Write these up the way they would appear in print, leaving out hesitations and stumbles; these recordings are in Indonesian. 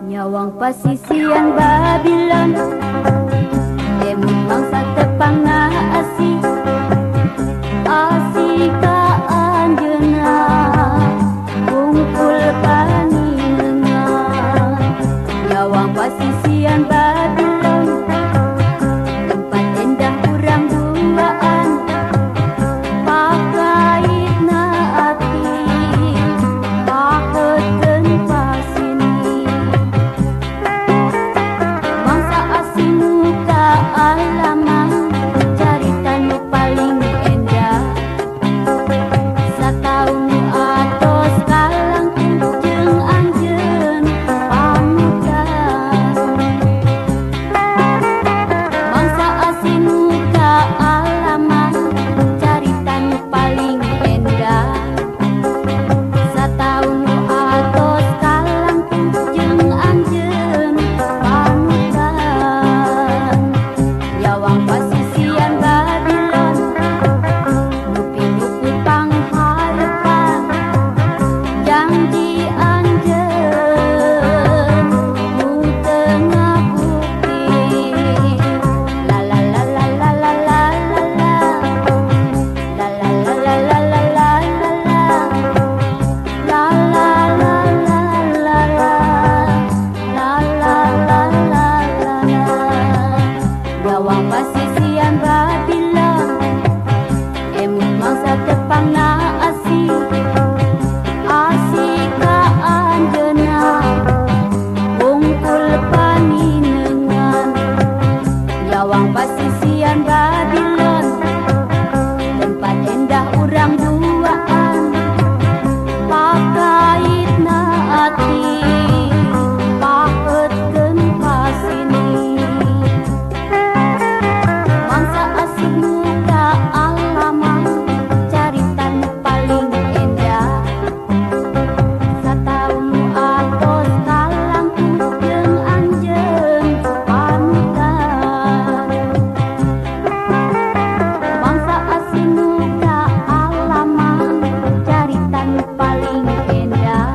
Nyawang pasisian Babylon, demu mangsa tepang na asih ka anjeuna kumpul paningan. Nyawang pasisian Babylon, tempat endah urang duaan, pakaitna ati pakeun pasini. Mangsa asing muka alaman, carita nu paling endah. Sataun nu atos kalangkung jeung anjeun pamudan. Mangsa asing muka alaman, carita nu paling endah. Sataun nu atos kalangkung jeung anjeun pamudan. Nyawang pasisian Babylon, nu pinuku pangharepan, janji anjeun nu teu ngabukti. La la la la la la la la la. La la la la la la la la la. La la la la la la. La la la la la la. Nyawang pasisian Babylon, emun mangsa tepang na asih ka anjeuna kumpul paninengan. Nyawang pasisian Babylon, tempat endah urang duaan, pakaitna ati pakeun pasini. Mangsa asing muka alaman, carita nu paling endah. Sataun nu atos kalangkung jeung anjeun pamudan. Mangsa asing muka alaman, carita nu paling endah.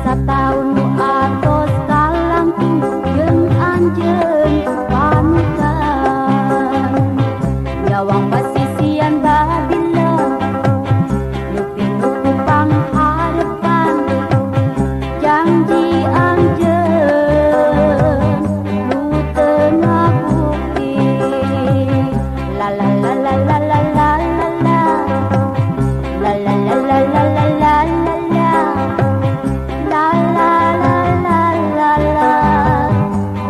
Sataun nu atos kalangkung jeung anjeun pamudan. Nyawang pasisian Babylon, nu pinuku pangharepan, janji anjeun nu teu ngabukti. La la la la la la la la la. La la la la la la la la la. La la la la la la.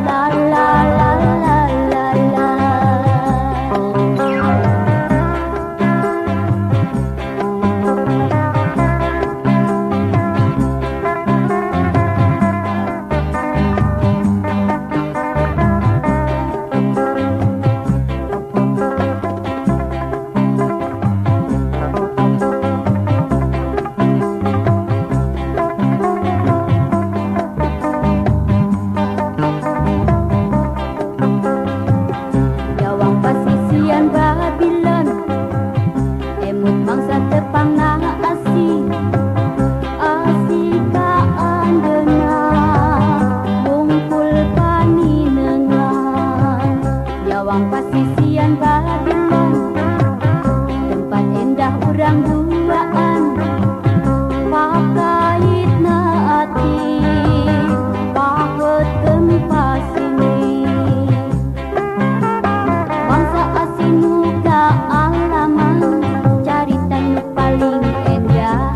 La la la la la la. Nyawang pasisian Babylon, emun mangsa tepang na asih ka anjeuna kumpul paninengan. Nyawang pasisian Babylon, tempat endah urang duaan, pakaitna ati pakeun pasini. Mangsa asing muka alaman, carita nu paling endah.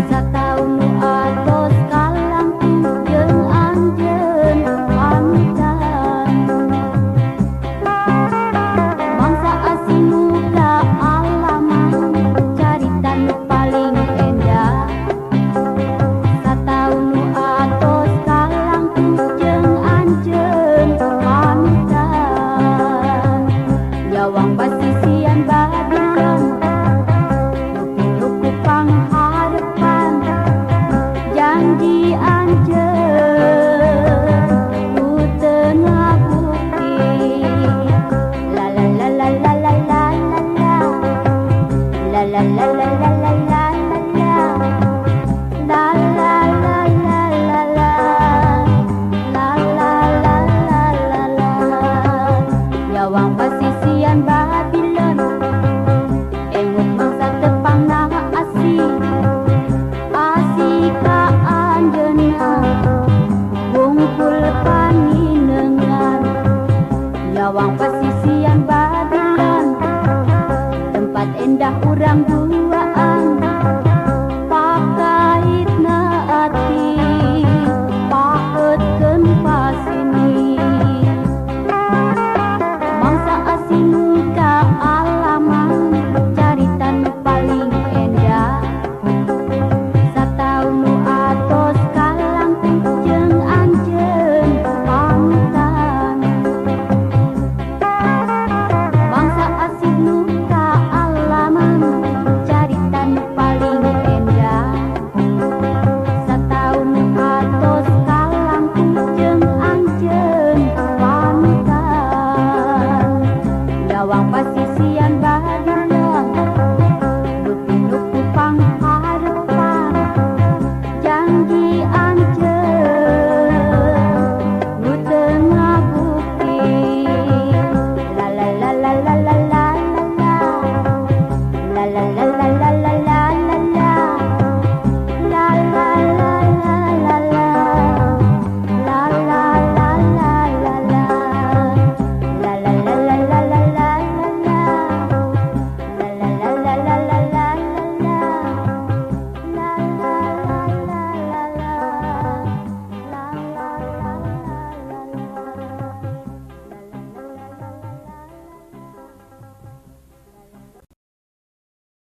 Sataun nu atos kalangkung jeung anjeun pamudan. Mangsa asing muka alaman, La la la la la la la la la la la la la la la la la la la la. Yawang pasisian Babylon emut mangsa tepang na asika anjeuna bungkul paninengan. Yawang pasisian Babylon tempat endah urang duaan